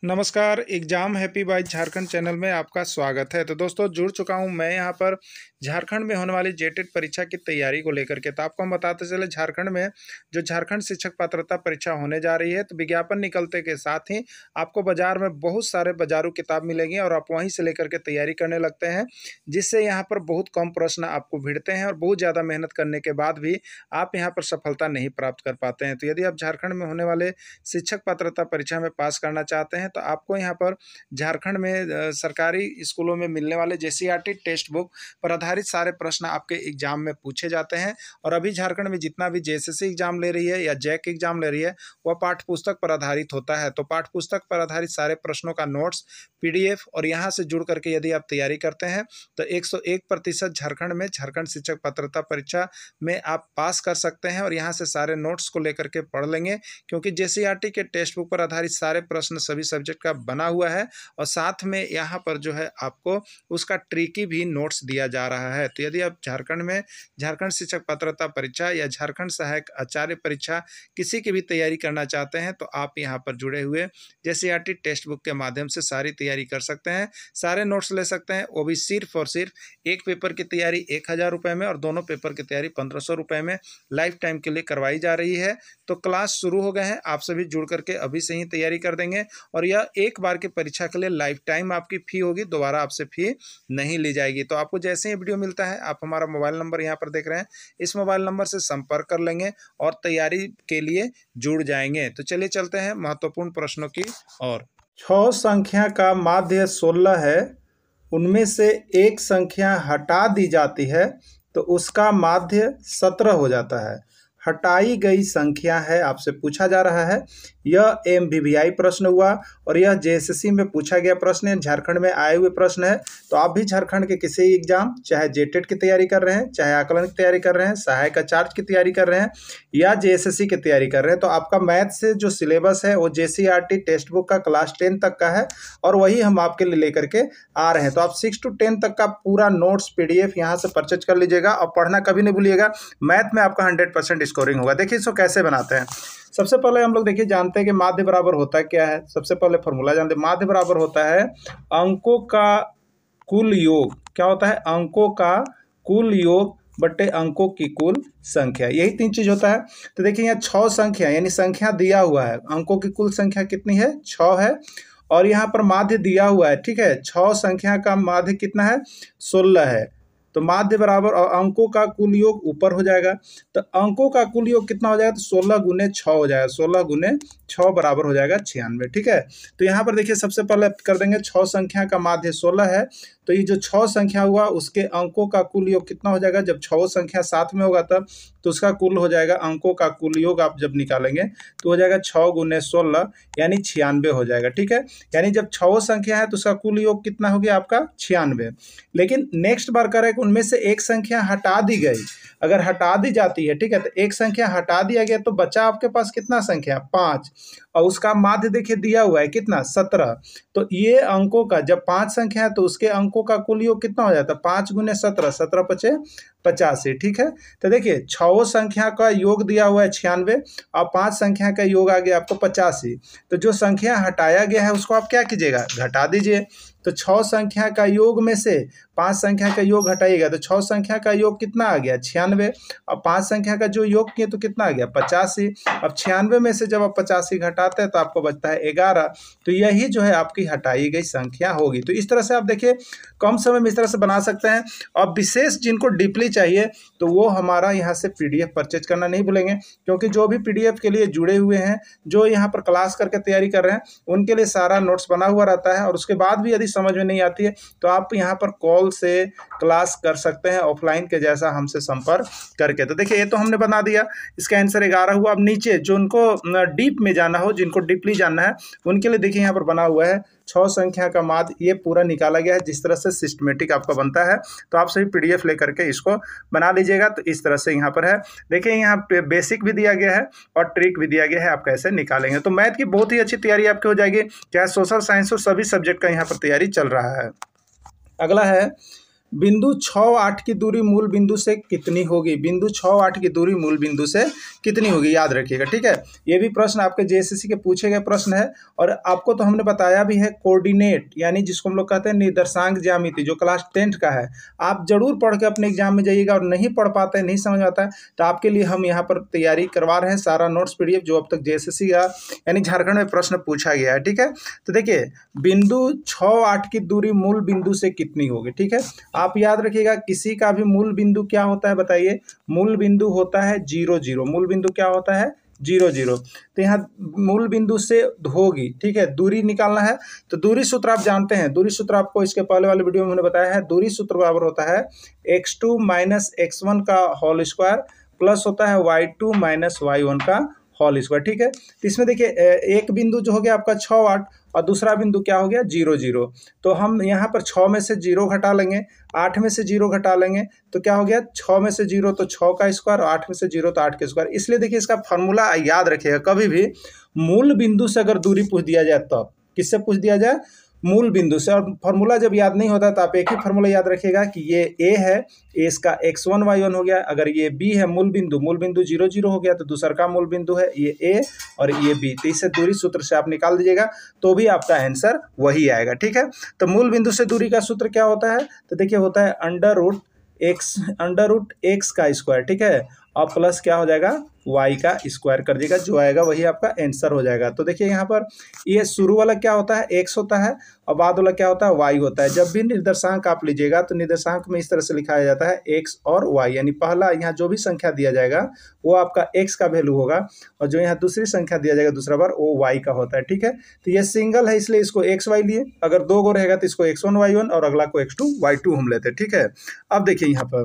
नमस्कार, exam happy by Jharkhand channel में आपका स्वागत है। तो दोस्तों जुड़ चुका हूं मैं यहां पर झारखंड में होने वाली जेटेट परीक्षा की तैयारी को लेकर के। तो आपको हम बताते चले झारखंड में जो झारखंड शिक्षक पात्रता परीक्षा होने जा रही है, तो विज्ञापन निकलते के साथ ही आपको बाज़ार में बहुत सारे बाज़ारू किताब मिलेंगी और आप वहीं से लेकर के तैयारी करने लगते हैं, जिससे यहाँ पर बहुत कम प्रश्न आपको भिड़ते हैं और बहुत ज़्यादा मेहनत करने के बाद भी आप यहाँ पर सफलता नहीं प्राप्त कर पाते हैं। तो यदि आप झारखंड में होने वाले शिक्षक पात्रता परीक्षा में पास करना चाहते हैं, तो आपको यहाँ पर झारखंड में सरकारी स्कूलों में मिलने वाले जेसीईआरटी टेक्स्ट बुक पर आधारित सारे प्रश्न आपके एग्जाम में पूछे जाते हैं। और अभी झारखंड में जितना भी जेएसएससी एग्जाम ले रही है या जैक एग्जाम ले रही है, वह पाठ्य पुस्तक पर आधारित होता है। तो पाठ्य पुस्तक पर आधारित सारे प्रश्नों का नोट्स, पीडीएफ और यहाँ से जुड़ करके यदि आप तैयारी करते हैं तो 101% झारखंड में झारखंड शिक्षक पात्रता परीक्षा में आप पास कर सकते हैं। और यहाँ से सारे नोट्स को लेकर के पढ़ लेंगे, क्योंकि जेसीईआरटी के टेक्स्ट बुक पर आधारित सारे प्रश्न सभी सब्जेक्ट का बना हुआ है और साथ में यहाँ पर जो है आपको उसका ट्रिकी भी नोट्स दिया जा रहा है। तो यदि आप झारखंड में झारखंड शिक्षक पात्रता परीक्षा या झारखंड सहायक आचार्य परीक्षा किसी की भी तैयारी करना चाहते हैं, तो आप यहाँ पर जुड़े हुए जेसीईआरटी टेक्स्ट बुक के माध्यम से सारी तैयारी कर सकते हैं, सारे नोट्स ले सकते हैं। वो भी सिर्फ और सिर्फ एक पेपर की तैयारी 1000 रुपये में और दोनों पेपर की तैयारी 1500 रुपये में लाइफ टाइम के लिए करवाई जा रही है। तो क्लास शुरू हो गए हैं, आप सभी जुड़ करके अभी से ही तैयारी कर देंगे। और यह एक बार की परीक्षा के लिए लाइफ टाइम आपकी फ़ी होगी, दोबारा आपसे फ़ी नहीं ली जाएगी। तो आपको जैसे ही वीडियो मिलता है, आप हमारा मोबाइल नंबर यहाँ पर देख रहे हैं, इस मोबाइल नंबर से संपर्क कर लेंगे और तैयारी के लिए जुड़ जाएंगे। तो चलिए चलते हैं महत्वपूर्ण प्रश्नों की ओर। 6 संख्या का माध्य 16 है, उनमें से एक संख्या हटा दी जाती है तो उसका माध्य 17 हो जाता है। हटाई गई संख्या है, आपसे पूछा जा रहा है। यह एमवीवीआई प्रश्न हुआ और यह जेएसएससी में पूछा गया प्रश्न है, झारखंड में आए हुए प्रश्न है। तो आप भी झारखंड के किसी एग्जाम, चाहे जेटेट की तैयारी कर रहे हैं, चाहे आकलन की तैयारी कर रहे हैं, सहायक आचार्य की तैयारी कर रहे हैं या जेएसएससी की तैयारी कर रहे हैं, तो आपका मैथ से जो सिलेबस है वो जेसीईआरटी टेक्स्ट बुक का क्लास 10 तक का है और वही हम आपके लिए लेकर के आ रहे हैं। तो आप 6 to 10 तक का पूरा नोट्स पीडीएफ यहाँ से परचेज कर लीजिएगा और पढ़ना कभी नहीं भूलिएगा। मैथ में आपका 100% स्कोरिंग होगा। देखिए इसको कैसे बनाते हैं। सबसे पहले हम लोग देखिए जानते हैं कि माध्य बराबर होता क्या है। सबसे पहले फॉर्मूला जानते हैं। माध्य बराबर होता है अंकों का कुल योग। क्या होता है? अंकों का कुल योग बट्टे अंकों की कुल संख्या, यही 3 चीज होता है। तो देखिए यहाँ 6 संख्या यानी संख्या दिया हुआ है, अंकों की कुल संख्या कितनी है? 6 है। और यहाँ पर माध्य दिया हुआ है, ठीक है। 6 संख्या का माध्य कितना है? 16 है। तो माध्य बराबर और अंकों का कुल योग ऊपर हो जाएगा। तो अंकों का कुल योग कितना हो जाएगा? तो 16 गुने 6 हो जाएगा। 16 गुने 6 बराबर हो जाएगा 96, ठीक है। तो यहाँ पर देखिए सबसे पहले कर देंगे 6 संख्या का माध्य 16 है, तो ये जो 6 संख्या हुआ उसके अंकों का कुल योग कितना हो जाएगा? जब 6 संख्या साथ में होगा तब तो उसका कुल हो जाएगा, अंकों का कुल योग आप जब निकालेंगे तो हो जाएगा 6 गुने 16 यानी 96 हो जाएगा, ठीक है। यानी जब 6 संख्या है तो उसका कुल योग कितना हो गया आपका? 96। लेकिन नेक्स्ट बार करें कि उनमें से एक संख्या हटा दी गई, अगर हटा दी जाती है, ठीक है, तो एक संख्या हटा दिया गया तो बचा आपके पास कितना संख्या? 5। और उसका माध्य देखिए दिया हुआ है कितना? 17। तो ये अंकों का जब 5 संख्या है तो उसके अंकों का कुल योग कितना हो जाता है? 5 गुने 17, 17 पचे 85, ठीक है। तो देखिए 6 संख्या का योग दिया हुआ है 96 और 5 संख्या का योग आ गया आपको 85। तो जो संख्या हटाया गया है उसको आप क्या कीजिएगा? घटा दीजिए। तो 6 संख्या का योग में से 5 संख्या का योग हटाइएगा तो 6 संख्या का योग कितना आ गया? 96। और 5 संख्या का जो योग किए तो कितना आ गया? 85। अब 96 में से जब आप 85 घटाते हैं तो आपको बचता है 11। तो यही जो है आपकी हटाई गई संख्या होगी। तो इस तरह से आप देखिए कम समय में इस तरह से बना सकते हैं। और विशेष जिनको डीपली चाहिए तो वो हमारा यहाँ से पीडीएफ परचेज करना नहीं भूलेंगे, क्योंकि जो भी पीडीएफ के लिए जुड़े हुए हैं, जो यहाँ पर क्लास करके तैयारी कर रहे हैं, उनके लिए सारा नोट्स बना हुआ रहता है। और उसके बाद भी यदि समझ में नहीं आती है तो आप यहाँ पर कॉल से क्लास कर सकते हैं ऑफलाइन के जैसा हमसे संपर्क करके। तो देखिए ये तो हमने बना दिया, इसका आंसर 11 हुआ। अब नीचे जो उनको डीप में जाना हो, जिनको डीपली जानना है, उनके लिए देखिए यहाँ पर बना हुआ है 6 संख्या का माध्य, ये पूरा निकाला गया है जिस तरह से सिस्टमेटिक आपका बनता है। तो आप सभी पीडीएफ लेकर के इसको बना लीजिएगा। तो इस तरह से यहाँ पर है, देखिए यहाँ पे बेसिक भी दिया गया है और ट्रिक भी दिया गया है, आप कैसे निकालेंगे। तो मैथ की बहुत ही अच्छी तैयारी आपकी हो जाएगी, चाहे सोशल साइंस हो, सभी सब्जेक्ट का यहाँ पर तैयारी चल रहा है। अगला है बिंदु 6-8 की दूरी मूल बिंदु से कितनी होगी? बिंदु 6-8 की दूरी मूल बिंदु से कितनी होगी, याद रखिएगा। ठीक है, ये भी प्रश्न आपके जेएसएससी के पूछे गए प्रश्न है। और आपको तो हमने बताया भी है कोऑर्डिनेट, यानी जिसको हम लोग कहते हैं निर्देशांक ज्यामिति, जो क्लास 10th का है। आप जरूर पढ़ के अपने एग्जाम में जाइएगा, और नहीं पढ़ पाते, नहीं समझ आता है, तो आपके लिए हम यहाँ पर तैयारी करवा रहे हैं सारा नोट्स पीडीएफ जो अब तक जेएसएससी का यानी झारखंड में प्रश्न पूछा गया है। ठीक है, तो देखिए बिंदु 6-8 की दूरी मूल बिंदु से कितनी होगी। ठीक है, आप याद रखिएगा, किसी का भी मूल बिंदु क्या होता है बताइए? मूल बिंदु होता है 0 0। मूल बिंदु क्या होता है? 0 0। तो यहाँ मूल बिंदु से होगी। ठीक है, दूरी निकालना है, तो दूरी सूत्र आप जानते हैं। दूरी सूत्र आपको इसके पहले वाले वीडियो में मैंने बताया है। दूरी सूत्र बराबर होता है x2 माइनस x1 का होल स्क्वायर प्लस होता है y2 माइनस y1 का होल स्क्वायर। ठीक है, तो इसमें देखिए एक बिंदु जो हो गया आपका 6-8 और दूसरा बिंदु क्या हो गया 0 0। तो हम यहाँ पर 6 में से 0 घटा लेंगे, 8 में से 0 घटा लेंगे, तो क्या हो गया 6 में से 0 तो 6 का स्क्वायर, और 8 में से 0 तो 8 का स्क्वायर। इसलिए देखिए इसका फॉर्मूला याद रखिएगा, कभी भी मूल बिंदु से अगर दूरी पूछ दिया जाए तो किससे पूछ दिया जाए? मूल बिंदु से। और फॉर्मूला जब याद नहीं होता तो आप एक ही फॉर्मूला याद रखिएगा कि ये ए है, ए इसका x1 y1 हो गया। अगर ये बी है मूल बिंदु 0 0 हो गया, तो दूसरा का मूल बिंदु है ये ए और ये बी। तो इसे दूरी सूत्र से आप निकाल दीजिएगा तो भी आपका आंसर वही आएगा। ठीक है, तो मूल बिंदु से दूरी का सूत्र क्या होता है? तो देखिए होता है अंडर रूट एक्स का स्क्वायर। ठीक है, और प्लस क्या हो जाएगा y का स्क्वायर कर दीजिएगा, जो आएगा वही आपका आंसर हो जाएगा। तो देखिए यहाँ पर ये शुरू वाला क्या होता है? x होता है, और बाद वाला क्या होता है? y होता है। जब भी निर्देशांक आप लीजिएगा तो निर्देशांक में इस तरह से लिखाया जाता है x और y, यानी पहला यहाँ जो भी संख्या दिया जाएगा वो आपका x का वैल्यू होगा, और जो यहाँ दूसरी संख्या दिया जाएगा दूसरा बार वो y का होता है। ठीक है, तो ये सिंगल है इसलिए इसको x y लिए, अगर दो गो रहेगा तो इसको x1 y1 और अगला को x2 y2 हम लेते हैं। ठीक है, अब देखिए यहाँ पर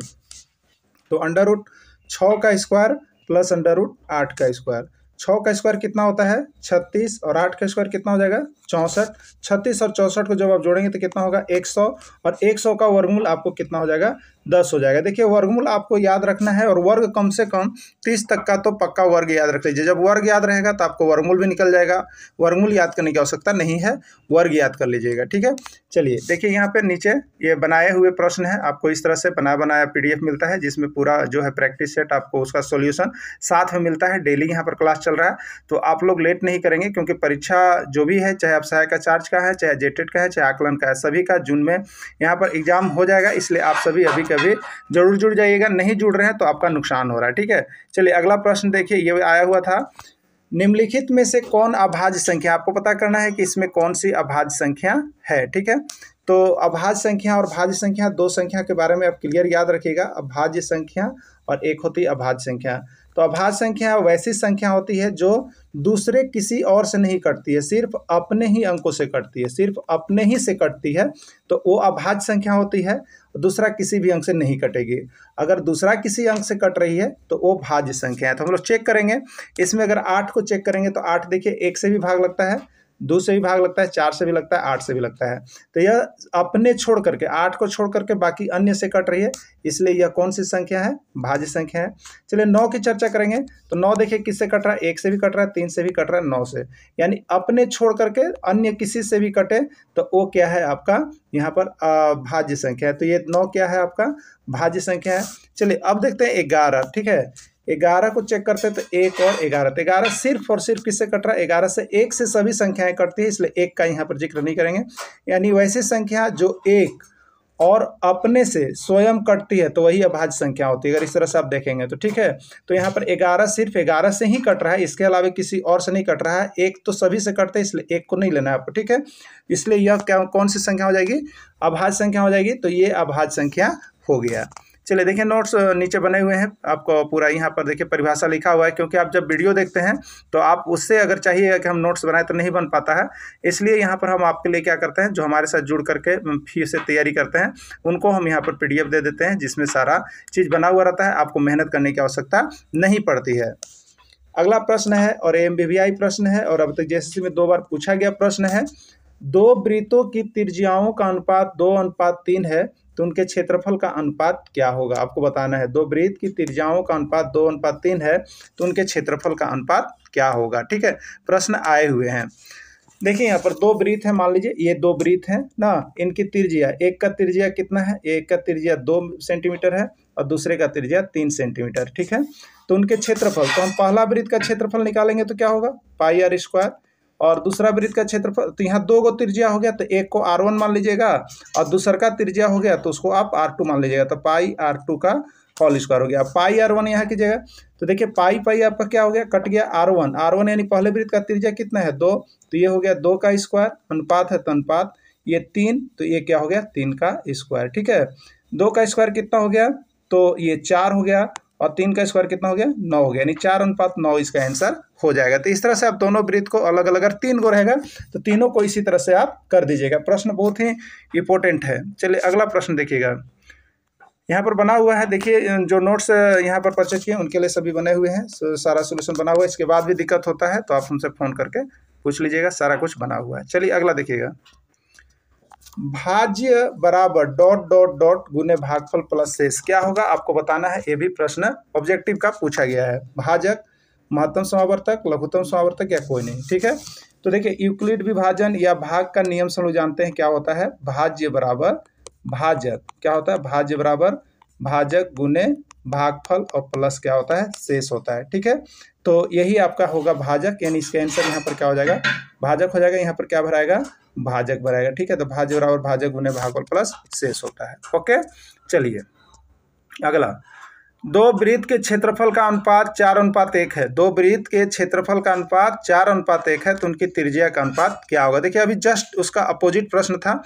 तो अंडर रूट 6 का स्क्वायर प्लस अंडर रूट 8 का स्क्वायर। 6 का स्क्वायर कितना होता है? 36, और 8 का स्क्वायर कितना हो जाएगा? 64। 36 और 64 को जब आप जोड़ेंगे तो कितना होगा? 100, और 100 का वर्गमूल आपको कितना हो जाएगा? 10 हो जाएगा। देखिए वर्गमूल आपको याद रखना है, और वर्ग कम से कम 30 तक का तो पक्का वर्ग याद रख लीजिए। जब वर्ग याद रहेगा तो आपको वर्गमूल भी निकल जाएगा। वर्गमूल याद करने की आवश्यकता नहीं है, वर्ग याद कर लीजिएगा। ठीक है, चलिए देखिए यहाँ पे नीचे ये बनाए हुए प्रश्न है, आपको इस तरह से बनाया पीडीएफ मिलता है, जिसमें पूरा जो है प्रैक्टिस सेट आपको उसका सॉल्यूशन साथ में मिलता है। डेली यहाँ पर क्लास चल रहा है, तो आप लोग लेट नहीं करेंगे, क्योंकि परीक्षा जो भी है, चाहे आप सहायक आचार्य का है, चाहे जेटेट का है, चाहे आकलन का है, सभी का जून में यहाँ पर एग्जाम हो जाएगा। इसलिए आप सभी अभी कभी जरूर जुड़ जाइएगा, नहीं जुड़ रहे हैं तो आपका नुकसान हो रहा है। ठीक है, चलिए अगला प्रश्न देखिए, ये आया हुआ था, निम्नलिखित में से कौन अभाज्य संख्या? आपको पता करना है कि इसमें कौन सी अभाज्य संख्या है। ठीक है, तो अभाज्य संख्या और भाज्य संख्या, दो संख्या के बारे में आप क्लियर याद रखिएगा, अभाज्य संख्या और एक होती है अभाज्य संख्या। तो अभाज्य संख्या वैसी संख्या होती है जो दूसरे किसी और से नहीं कटती है, सिर्फ अपने ही अंकों से कटती है, सिर्फ अपने ही से कटती है, तो वो अभाज्य संख्या होती है। दूसरा किसी भी अंक से नहीं कटेगी। अगर दूसरा किसी अंक से कट रही है तो वो भाज्य संख्या है। तो हम लोग चेक करेंगे इसमें, अगर 8 को चेक करेंगे तो 8 देखिए 1 से भी भाग लगता है, 2 से भी भाग लगता है, 4 से भी लगता है, 8 से भी लगता है। तो यह अपने छोड़ करके, 8 को छोड़ करके बाकी अन्य से कट रही है, इसलिए यह कौन सी संख्या है? भाज्य संख्या है। चलिए 9 की चर्चा करेंगे, तो 9 देखिए किससे कट रहा है? 1 से भी कट रहा है, 3 से भी कट रहा है, 9 से, यानी अपने छोड़ करके अन्य किसी से भी कटे तो वो क्या है आपका यहाँ पर भाज्य संख्या है। तो ये 9 क्या है आपका? भाज्य संख्या है। चलिए अब देखते हैं 11। ठीक है, 11 को चेक करते हैं तो 1 और 11, तो 11 सिर्फ और सिर्फ किससे कट रहा है? 11 से। 1 से सभी संख्याएं कटती है, इसलिए 1 का यहाँ पर जिक्र नहीं करेंगे। यानी वैसी संख्या जो 1 और अपने से स्वयं कटती है तो वही अभाज्य संख्या होती है, अगर इस तरह से आप देखेंगे तो। ठीक है, तो यहाँ पर 11 सिर्फ 11 से ही कट रहा है, इसके अलावा किसी और से नहीं कट रहा है। 1 तो सभी से कटते हैं, इसलिए 1 को नहीं लेना है आपको। ठीक है, इसलिए यह क्या कौन सी संख्या हो जाएगी? अभाज्य संख्या हो जाएगी। तो ये अभाज्य संख्या हो गया। चलिए देखिए नोट्स नीचे बने हुए हैं, आपको पूरा यहाँ पर देखिए परिभाषा लिखा हुआ है, क्योंकि आप जब वीडियो देखते हैं तो आप उससे अगर चाहिए कि हम नोट्स बनाए तो नहीं बन पाता है, इसलिए यहाँ पर हम आपके लिए क्या करते हैं, जो हमारे साथ जुड़ करके फिर से तैयारी करते हैं उनको हम यहाँ पर PDF दे देते हैं, जिसमें सारा चीज़ बना हुआ रहता है, आपको मेहनत करने की आवश्यकता नहीं पड़ती है। अगला प्रश्न है और AMVVI प्रश्न है, और अब तक JSSC में 2 बार पूछा गया प्रश्न है। 2 वृत्तों की त्रिज्याओं का अनुपात 2:3 है, तो उनके क्षेत्रफल का अनुपात क्या होगा? आपको बताना है। 2 वृत्त की त्रिज्याओं का अनुपात 2:3 है, तो उनके क्षेत्रफल का अनुपात क्या होगा? ठीक है, प्रश्न आए हुए हैं। देखिए यहाँ पर दो वृत्त है, मान लीजिए ये दो वृत्त है ना, इनकी त्रिज्या, एक का त्रिज्या कितना है, एक का त्रिज्या 2 सेंटीमीटर है और दूसरे का त्रिज्या 3 सेंटीमीटर, ठीक है। तो उनके क्षेत्रफल, तो हम पहला वृत्त का क्षेत्रफल निकालेंगे तो क्या होगा पाई आर स्क्वायर, और दूसरा वृत्त का क्षेत्रफल, तो यहाँ दो को त्रिज्या हो गया तो एक को R1 मान लीजिएगा और दूसरा का त्रिज्या हो गया तो उसको आप R2 मान लीजिएगा, तो पाई R2 का होल स्क्वायर हो गया। पाई R1 यहाँ की जगह, तो देखिए पाई पाई आपका क्या हो गया, कट गया R1 यानी पहले वृत्त का त्रिज्या कितना है 2, तो ये हो गया 2 का स्क्वायर, अनुपात है तो अनुपात, ये 3 तो ये क्या हो गया 3 का स्क्वायर, ठीक है। 2 का स्क्वायर कितना हो गया, तो ये 4 हो गया और 3 का स्क्वायर कितना हो गया 9 हो गया, यानी 4:9 इसका आंसर हो जाएगा। तो इस तरह से आप दोनों वृत्त को अलग अलग, अगर 3 को रहेगा तो तीनों को इसी तरह से आप कर दीजिएगा। प्रश्न बहुत ही इंपॉर्टेंट है। चलिए अगला प्रश्न देखिएगा, यहाँ पर बना हुआ है, देखिए जो नोट्स यहाँ पर परचेज किए उनके लिए सभी बने हुए हैं, सारा सोल्यूशन बना हुआ है। इसके बाद भी दिक्कत होता है तो आप हमसे फ़ोन करके पूछ लीजिएगा, सारा कुछ बना हुआ है। चलिए अगला देखिएगा, भाज्य बराबर डॉट डॉट डॉट गुने भागफल प्लस शेष, क्या होगा आपको बताना है। ये भी प्रश्न ऑब्जेक्टिव का पूछा गया है। भाजक, महत्तम समावर्तक, लघुत्तम समावर्तक या कोई नहीं, ठीक है। तो देखिए यूक्लिड विभाजन या भाग का नियम से लोग जानते हैं क्या होता है, भाज्य बराबर भाजक, क्या होता है भाज्य बराबर भाजक गुने भागफल और प्लस क्या होता है शेष होता है, ठीक है। तो यही आपका होगा भाजक, यानी इसका आंसर यहाँ पर क्या हो जाएगा भाजक हो जाएगा, यहाँ पर क्या भराएगा भाजक भराएगा, ठीक है। तो भाज्य बराबर भाजक गुने भागफल प्लस शेष होता है। ओके चलिए अगला, दो वृत्त के क्षेत्रफल का अनुपात 4:1 है। दो वृत्त के क्षेत्रफल का अनुपात 4:1 है तो उनकी त्रिज्या का अनुपात क्या होगा। देखिए अभी जस्ट उसका अपोजिट प्रश्न था,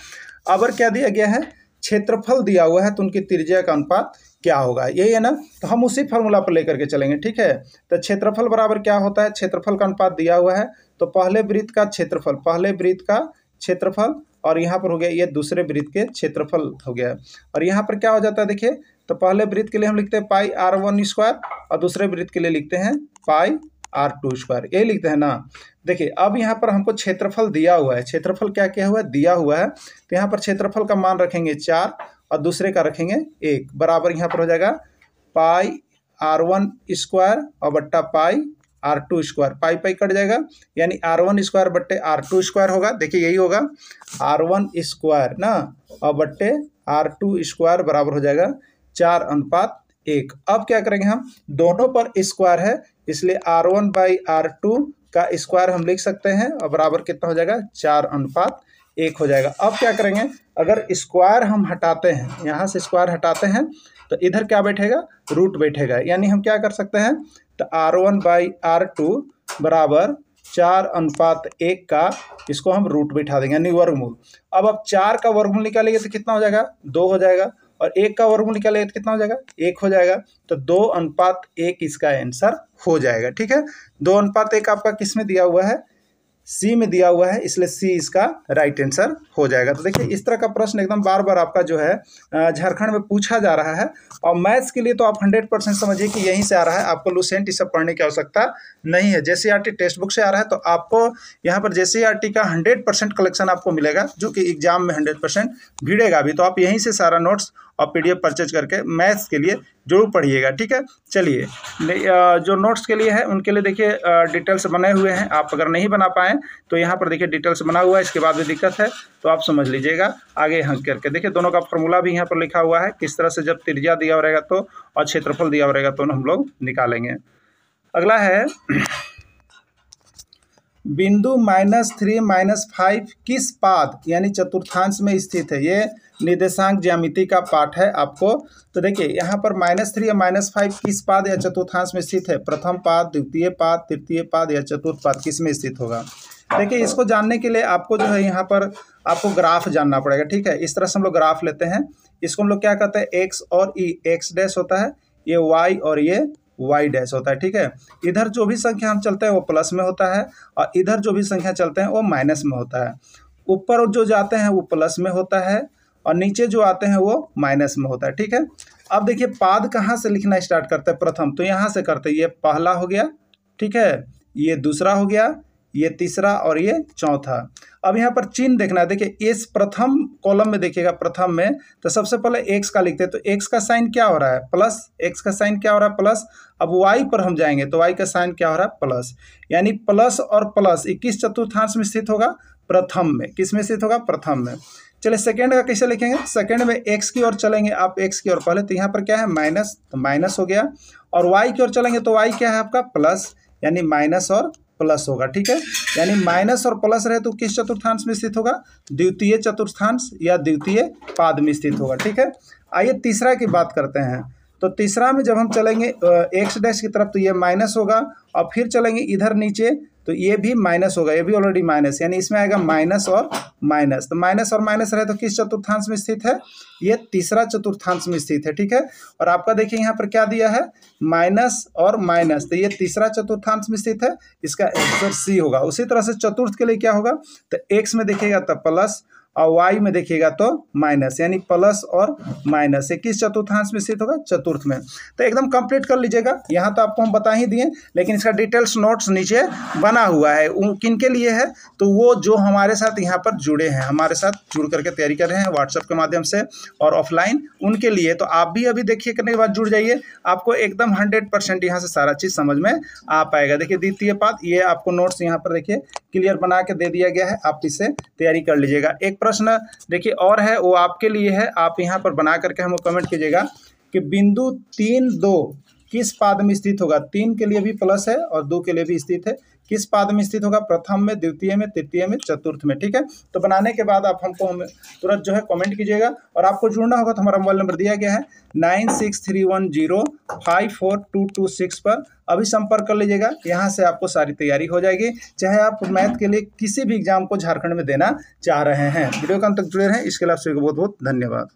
अब क्या दिया गया है क्षेत्रफल दिया हुआ है तो उनकी त्रिज्या का अनुपात क्या होगा, यही है ना। तो हम उसी फार्मूला पर लेकर के चलेंगे, ठीक है। तो क्षेत्रफल बराबर क्या होता है, क्षेत्रफल का अनुपात दिया हुआ है तो पहले वृत्त का क्षेत्रफल, पहले वृत्त का क्षेत्रफल और यहाँ पर हो गया ये दूसरे वृत्त के क्षेत्रफल हो गया, और यहाँ पर क्या हो जाता है देखिए, तो पहले वृत्त के लिए हम लिखते हैं पाई R1 स्क्वायर और दूसरे वृत्त के लिए लिखते हैं पाई R2 स्क्वायर, यही लिखते हैं ना। देखिए अब यहाँ पर हमको क्षेत्रफल दिया हुआ है, क्षेत्रफल क्या क्या हुआ है दिया हुआ है, तो यहाँ पर क्षेत्रफल का मान रखेंगे 4 और दूसरे का रखेंगे 1, बराबर यहाँ पर हो जाएगा पाई R1 स्क्वायर और बट्टा पाई R2 स्क्वायर, पाई पाई कट जाएगा यानी R1 स्क्वायर बट्टे R2 स्क्वायर होगा। देखिए यही होगा R1 स्क्वायर ना और बट्टे R2 स्क्वायर बराबर हो जाएगा 4:1। अब क्या करेंगे, हम दोनों पर स्क्वायर है इसलिए R1/R2 का स्क्वायर हम लिख सकते हैं और बराबर कितना हो जाएगा 4:1 हो जाएगा। अब क्या करेंगे, अगर स्क्वायर हम हटाते हैं, यहाँ से स्क्वायर हटाते हैं तो इधर क्या बैठेगा रूट बैठेगा, यानी हम क्या कर सकते हैं तो R1/R2 बराबर 4:1 का इसको हम रूट बैठा देंगे यानी वर्गमूल। अब आप 4 का वर्गमूल निकालेंगे तो कितना हो जाएगा 2 हो जाएगा और 1 का वर्गमूल निकालेंगे तो कितना हो जाएगा 1 हो जाएगा, तो 2:1 इसका आंसर हो जाएगा, ठीक है। 2:1 आपका किस में दिया हुआ है सी में दिया हुआ है, इसलिए सी इसका राइट आंसर हो जाएगा। तो देखिए इस तरह का प्रश्न एकदम बार बार आपका जो है झारखंड में पूछा जा रहा है, और मैथ्स के लिए तो आप 100% समझिए कि यहीं से आ रहा है, आपको लूसेंट इस सब पढ़ने की आवश्यकता नहीं है। जेसीईआरटी टेक्स्ट बुक से आ रहा है तो आपको यहाँ पर जेसीईआरटी का 100% कलेक्शन आपको मिलेगा, जो कि एग्जाम में 100% भिड़ेगा भी, तो आप यहीं से सारा नोट्स और PDF परचेज करके मैथ्स के लिए जरूर पढ़िएगा, ठीक है। चलिए जो नोट्स के लिए है उनके लिए देखिए डिटेल्स बने हुए हैं, आप अगर नहीं बना पाएँ तो यहाँ पर देखिए डिटेल्स बना हुआ है, इसके बाद भी दिक्कत है तो आप समझ लीजिएगा आगे हम करके। देखिए दोनों का फॉर्मूला भी यहाँ पर लिखा हुआ है, किस तरह से जब त्रिज्या दिया रहेगा तो और क्षेत्रफल दिया रहेगा तो हम लोग निकालेंगे। अगला है बिंदु -3 -5 किस पाद यानी चतुर्थांश में स्थित है। ये निर्देशांक ज्यामिति का पाठ है आपको। तो देखिए यहाँ पर -3 या -5 किस पाद या चतुर्थांश में स्थित है, प्रथम पाद, द्वितीय पाद, तृतीय पाद या चतुर्थ पाद, किस में स्थित होगा। देखिए इसको जानने के लिए आपको जो है यहाँ पर आपको ग्राफ जानना पड़ेगा, ठीक है। इस तरह से हम लोग ग्राफ लेते हैं, इसको हम लोग क्या कहते हैं एक्स और ई, एक्स डैश होता है, ये वाई और ये वाई डैश होता है, ठीक है। इधर जो भी संख्या हम चलते हैं वो प्लस में होता है और इधर जो भी संख्या चलते हैं वो माइनस में होता है। ऊपर जो जाते हैं वो प्लस में होता है और नीचे जो आते हैं वो माइनस में होता है, ठीक है। अब देखिए पाद कहाँ से लिखना स्टार्ट करते हैं, प्रथम तो यहाँ से करते हैं, ये पहला हो गया, ठीक है, ये दूसरा हो गया, ये तीसरा और ये चौथा। अब यहाँ पर चिन्ह देखना है। देखिए इस प्रथम कॉलम में देखिएगा, प्रथम में तो सबसे पहले एक्स का लिखते हैं, तो एक्स का साइन क्या हो रहा है प्लस, एक्स का साइन क्या हो रहा है प्लस। अब वाई पर हम जाएंगे तो वाई का साइन क्या हो रहा है प्लस, यानी प्लस और प्लस 21 चतुर्थांश में स्थित होगा, प्रथम में। किस में स्थित होगा, प्रथम में। चलिए सेकेंड का कैसे लिखेंगे, सेकेंड में एक्स की ओर चलेंगे आप, एक्स की ओर पहले, तो यहाँ पर क्या है माइनस, तो माइनस हो गया। और वाई की ओर चलेंगे तो वाई क्या है आपका प्लस, यानी माइनस और प्लस होगा, ठीक है। यानी माइनस और प्लस रहे तो किस चतुर्थांश में स्थित होगा, द्वितीय चतुर्थांश या द्वितीय पाद में स्थित होगा, ठीक है। आइए तीसरा की बात करते हैं। तो तीसरा में जब हम चलेंगे एक्स डैश की तरफ तो ये माइनस होगा, और फिर चलेंगे इधर नीचे तो ये भी माइनस होगा, ये भी ऑलरेडी माइनस, यानी इसमें आएगा माइनस और माइनस। तो माइनस और माइनस रहे तो किस चतुर्थांश में स्थित है, ये तीसरा चतुर्थांश में स्थित है, ठीक है। और आपका देखिए यहाँ पर क्या दिया है, माइनस और माइनस, तो ये तीसरा चतुर्थांश में स्थित है, इसका आंसर सी होगा। उसी तरह से चतुर्थ के लिए क्या होगा, तो एक्स में देखिएगा तो प्लस और वाई में देखिएगा तो माइनस, यानी प्लस और माइनस। ये किस चतुर्थांश में स्थित होगा, चतुर्थ में। तो एकदम कंप्लीट कर लीजिएगा। यहाँ तो आपको हम बता ही दिए, लेकिन इसका डिटेल्स नोट्स नीचे बना हुआ है। किन के लिए है, तो वो जो हमारे साथ यहाँ पर जुड़े हैं, हमारे साथ जुड़ करके तैयारी कर रहे हैं व्हाट्सएप के माध्यम से और ऑफलाइन, उनके लिए। तो आप भी अभी देखिए, करने के बाद जुड़ जाइए, आपको एकदम 100% यहाँ से सारा चीज़ समझ में आ पाएगा। देखिए द्वितीय पाद, ये आपको नोट्स यहाँ पर देखिए क्लियर बना के दे दिया गया है, आप इससे तैयारी कर लीजिएगा। एक प्रश्न देखिए और है, वो आपके लिए है, आप यहाँ पर बना करके हमको कमेंट कीजिएगा कि बिंदु 3, 2 किस पाद में स्थित होगा। 3 के लिए भी प्लस है और 2 के लिए भी स्थित है, किस पाद में स्थित होगा, प्रथम में, द्वितीय में, तृतीय में, चतुर्थ में, ठीक है। तो बनाने के बाद आप हमको तुरंत जो है कमेंट कीजिएगा, और आपको जुड़ना होगा तो हमारा मोबाइल नंबर दिया गया है 9631054226 पर अभी संपर्क कर लीजिएगा। यहाँ से आपको सारी तैयारी हो जाएगी, चाहे आप मैथ के लिए किसी भी एग्जाम को झारखंड में देना चाह रहे हैं। वीडियो का अंत तक जुड़े रहें, इसके लिए आप सभी को बहुत बहुत धन्यवाद।